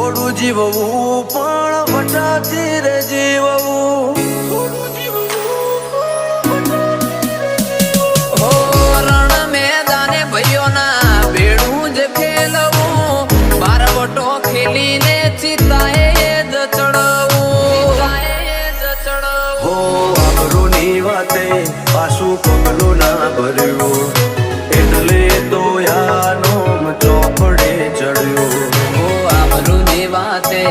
થોડું જીવવું પણ વટાથી રે જીવવું. હો રણ મેદાને ભાઈઓના ભેડું જ ખેલવું, બારવટો ખેલીને ચિતાએ જ ચડવું. હો આબરૂની વાતે પાછું પગલું ના ભર્યું, એટલે તો યાનો ચોપડે ચડ્યો. હો આબરૂની વાતે